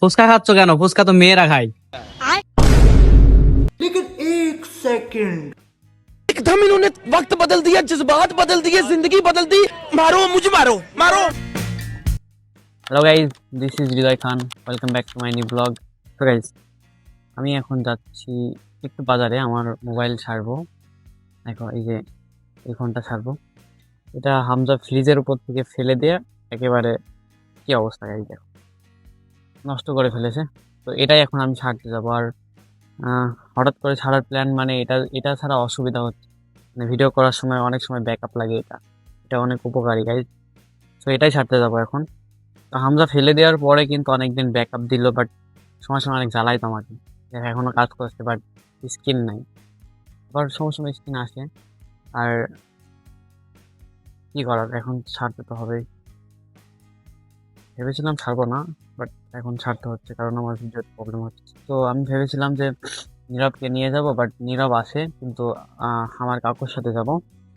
ফুচকা খাচ্ছ কেন? ফুচকা তো মেয়েরা খায়। लेकिन एक सेकंड एकदम इन्होंने वक्त बदल दिया, जज्बात बदल दिए, जिंदगी बदल दी। मारो मुझे, मारो मारो। Hello guys, this is Hriday Khan. Welcome back to my new blog. তো গাইজ, আমি এখন যাচ্ছি একটু বাজারে আমার মোবাইল ছাড়বো। দেখো এই যে এই ফোনটা ছাড়বো, এটা হামজা ফ্রিজের উপর থেকে ফেলে দিয়ে একেবারে কি অবস্থা গাইজ, দেখো নষ্ট করে ফেলেছে। তো এটাই এখন আমি ছাড়তে যাবো। আর হঠাৎ করে ছাড়ার প্ল্যান, মানে এটা ছাড়া অসুবিধা হচ্ছে, মানে ভিডিও করার সময় অনেক সময় ব্যাকআপ লাগে। এটা অনেক উপকারী গাইজ। তো এটাই ছাড়তে যাবো এখন। তো হামজা ফেলে দেওয়ার পরে কিন্তু অনেকদিন ব্যাকআপ দিল, বাট সময় সময় অনেক জ্বালাইতো আমাকে। এখনো কাজ করছে, বাট স্কিন নাই। আবার সময় সময় স্কিন আসে, আর কি করার, এখন ছাড়তে তো হবেই। ভেবেছিলাম ছাড়বো না, বাট এখন ছাড়তে হচ্ছে কারণ আমার ভিডিওর প্রবলেম হচ্ছে। তো আমি ভেবেছিলাম যে নীরবকে নিয়ে যাব, বাট নীরব আসে কিন্তু আমার কাকুর সাথে যাব,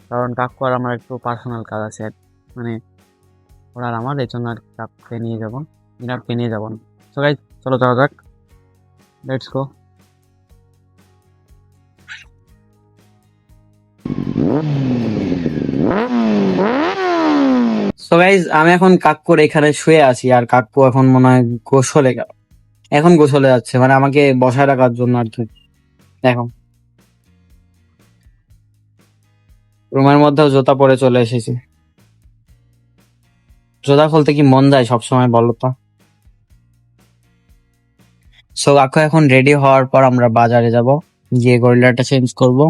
কারণ কাকু আর আমার একটু পার্সোনাল কাজ আছে, মানে ওরা আর আমার, এই জন্য আর কাকুকে নিয়ে যাবো, নীরবকে নিয়ে যাবো না। তো গাইস, চলো যাওয়া যাক, লেটস গো। সো গাইজ, আমি এখন কাকুর এখানে শুয়ে আছি, আর কাকু এখন মনে হয় গোসলে গেল, এখন গোসলে যাচ্ছে, মানে আমাকে বসায় রাখার জন্য আর কি। দেখো রুমের মধ্যেও জুতা পরে চলে এসেছি। জুতা খুলতে কি মন যায় সবসময়, বলো তো? সো কাকু এখন রেডি হওয়ার পর আমরা বাজারে যাব, গিয়ে গরিলাটা চেঞ্জ করব।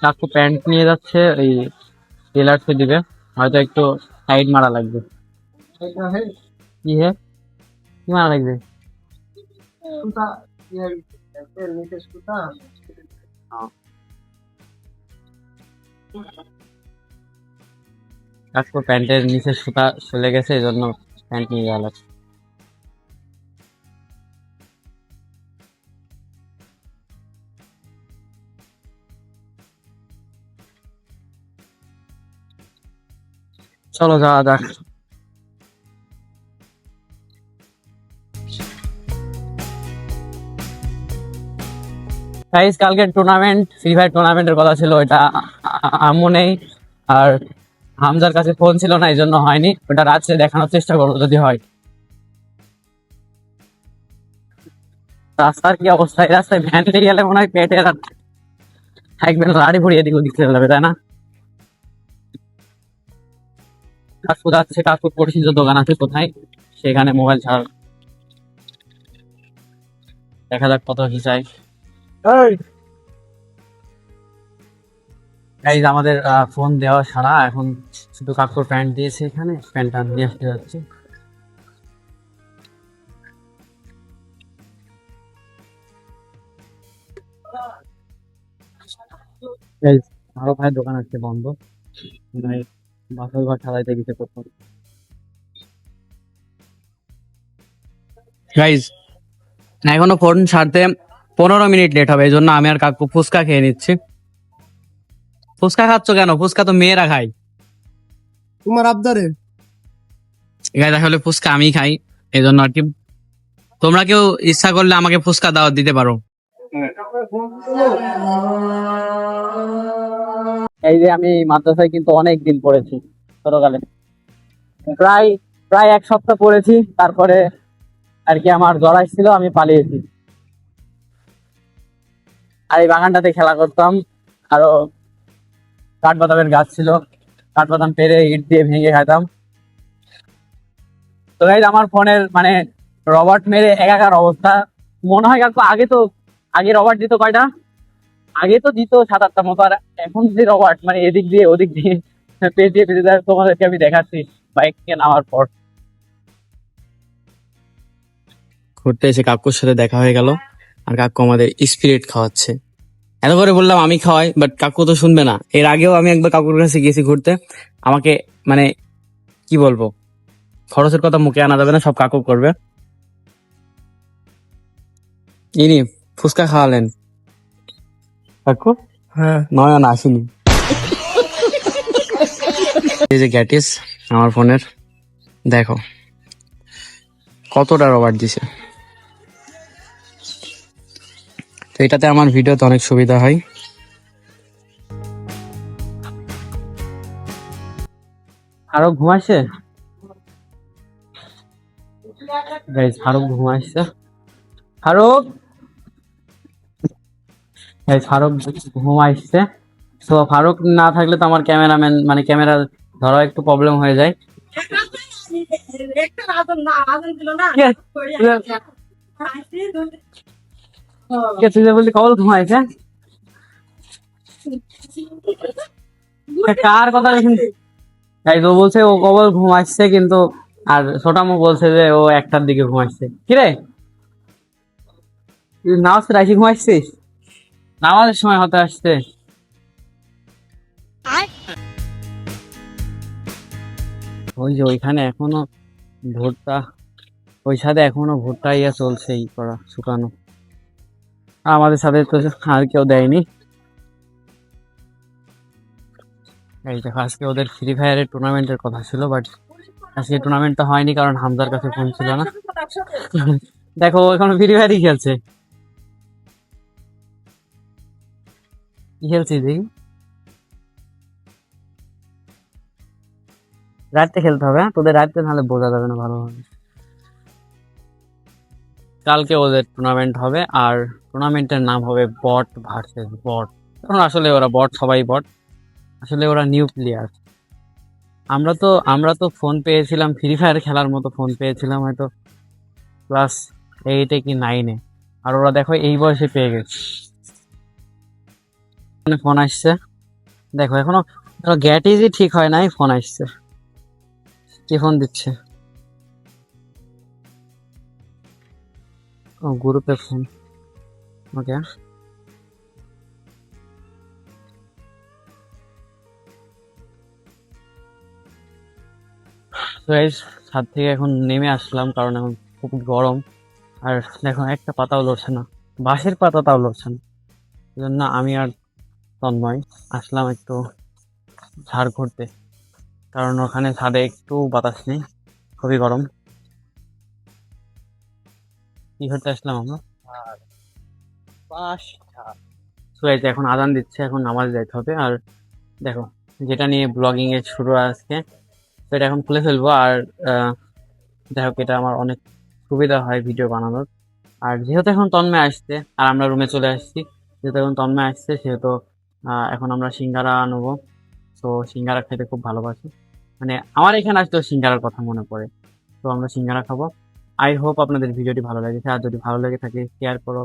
কাকু প্যান্ট নিয়ে যাচ্ছে, এই টেলার্সে দিবে, হয়তো একটু টাইট মারা লাগবে। কি হে, কি মারা লাগবে? কাকু প্যান্টের নিচে সুতা চলে গেছে, এই জন্য প্যান্ট নিয়ে যাওয়া লাগছে। চলো যাওয়া যাক। গাইস, কালকে টুর্নামেন্ট, ফ্রি ফায়ার টুর্নামেন্টের কথা ছিল, ওইটা আম্মু নেই আর হামজার কাছে ফোন ছিল না, এই জন্য হয়নি। ওটা রাত্রে দেখানোর চেষ্টা করবো যদি হয়। রাস্তার কি অবস্থা, এই রাস্তায় ভ্যান নিয়ে গেলে মনে হয় পেটে একবার গাড়ি ভরিয়ে দিকে ওদিক চলে যাবে, তাই না? কাকু যাচ্ছে, কাকুর পরিচিত দোকান আছে কোথায়, সেখানে মোবাইল ছাড়া, দেখা যাক কত কি চাই। গাইজ, আমাদের ফোন দেওয়া ছাড়া এখন শুধু কাকুর প্যান্ট দিয়েছে, এখানে প্যান্টটা নিয়ে আসতে যাচ্ছি। গাইজ, আরো ভাই দোকান আজকে বন্ধ, মানে বাসর ঘর সারাইতে গেছে প্রথম। গাইজ, এখনো ফোন ছাড়তে 15 মিনিট লেট হবে, এই জন্য আমি আর কাকু ফুচকা খেয়ে নিচ্ছি। ফুচকা খাচ্ছ কেন? ফুচকা তো মেয়েরা খায়। তোমার আবদারে গাইজ, আসলে ফুচকা আমি খাই, এই জন্য আর কি। তোমরা কেউ ইচ্ছা করলে আমাকে ফুচকা দাওয়াত দিতে পারো। এই যে আমি মাদ্রাসায় কিন্তু অনেক দিন পড়েছি, ছোটকালে প্রায় প্রায় 1 সপ্তাহ পড়েছি, তারপরে আর কি আমার জ্বর ছিল, আমি পালিয়েছি। আর এই বাগানটাতে খেলা করতাম, আরো কাঠবাদামের গাছ ছিল, কাঠবাদাম পেরে ইট দিয়ে ভেঙে খাইতাম। তো গাইজ, আমার ফোনের মানে রবার্ট মেরে একাকার অবস্থা। মনে হয় কাকু আগে রবার্ট দিত কয়টা, আগে তো দিত 7-8টা মতো, আর এখন যে রবার্ট মানে এদিক দিয়ে ওদিক দিয়ে পেঁচিয়ে পেঁচিয়ে দেয়, তোমাদেরকে আমি দেখাচ্ছি বাইক থেকে নামার পর। ঘুরতে এসে কাকুর সাথে দেখা হয়ে গেল, আর কাকু আমাদের স্পিরিট খাওয়াচ্ছে। এত করে বললাম আমি খাওয়াই, বাট কাকু তো শুনবে না। এর আগেও আমি একবার কাকুর কাছে গেছি ঘুরতে, আমাকে মানে কি বলবো, খরচের কথা মুখে আনা যাবে না, সব কাকু করবে। ইনি ফুচকা খাওয়ালেন কাকু? হ্যাঁ, নয়ন আসেনি। এই যে গ্যাটিস আমার ফোনের, দেখো কতটা রবার দিছে। তো এটাতে আমার ভিডিওতে অনেক সুবিধা হয়। আরো ঘুমাইছে গাইস, ফারুক ঘুমাইছে। ফারুক গাইস, ফারুক ঘুমাইছে। তো ফারুক না থাকলে তো আমার ক্যামেরাম্যান মানে ক্যামেরা ধরা একটু প্রবলেম হয়ে যায়। তুই যে বললি কবল ঘুমাইছে, কার কথা শুনছি? গাইস ও বলছে ও কবল ঘুমাইছে, কিন্তু আর ছোটামু বলছে যে ও 1টার দিকে ঘুমাইছে। কিরে তুই নামাজ রাইসি ঘুমাইছিস? নামাজের সময় হতে আসছে। ওই যে ওইখানে এখনো ভুট্টা, ওই সাথে এখনো ভুট্টা ইয়া চলছে, ই করা শুকানো। আমাদের সাথে তো আর কেউ দেয়নি। এই দেখো আজকে ওদের ফ্রি ফায়ারের টুর্নামেন্টের কথা ছিল, বাট আজকে টুর্নামেন্টটা হয়নি কারণ হামজার কাছে ফোন ছিল না। দেখো ও এখন ফ্রি ফায়ারই খেলছে। কি খেলছিস দেখি? রাতে খেলতে হবে, হ্যাঁ? তোদের রাতে নাহলে বোঝা যাবে না ভালোভাবে। কালকে ওদের টুর্নামেন্ট হবে, আর টুর্নামেন্টের নাম হবে বট ভার্সেস বট। কারণ আসলে ওরা বট, সবাই বট, আসলে ওরা নিউ প্লেয়ার। আমরা তো ফোন পেয়েছিলাম ফ্রি ফায়ার খেলার মতো, ফোন পেয়েছিলাম হয়তো ক্লাস 8-এ কি 9-এ, আর ওরা দেখো এই বয়সে পেয়ে গেছে। ফোন আসছে, দেখো এখনো গ্যাটিজই ঠিক হয় নাই, ফোন আসছে। কি ফোন দিচ্ছে? ও গ্রুপে ফোন, ওকে। তো এই ছাদ থেকে এখন নেমে আসলাম কারণ এখন খুব গরম, আর দেখো একটা পাতাও লড়ছে না, বাঁশের পাতাটাও লড়ছে না। এই জন্য আমি আর তন্ময় আসলাম একটু ঝাড় ঘুরতে, কারণ ওখানে ছাদে একটু বাতাস নেই, খুবই গরম। কি ঘুরতে আসলাম আমরা? তো এই যে এখন আজান দিচ্ছে, এখন নামাজ যাইতে হবে। আর দেখো যেটা নিয়ে ব্লগিং এর শুরু আজকে, তো এটা এখন খুলে ফেলবো। আর দেখো এটা আমার অনেক সুবিধা হয় ভিডিও বানানোর। আর যেহেতু এখন তন্ময় আসছে আর আমরা রুমে চলে আসছি, যেহেতু এখন তন্ময় আসছে সেহেতু এখন আমরা সিঙ্গারা নেবো। তো সিঙ্গারা খেতে খুব ভালোবাসি, মানে আমার এখানে আসলেও সিঙ্গারার কথা মনে পড়ে। তো আমরা সিঙ্গারা খাবো। আই হোপ আপনাদের ভিডিওটি ভালো লেগেছে, আর যদি ভালো লেগে থাকে শেয়ার করো,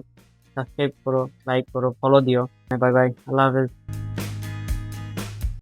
সাবস্ক্রাইব করো, লাইক করো, ফলো দিও। বাই বাই, আল্লাহ হাফেজ।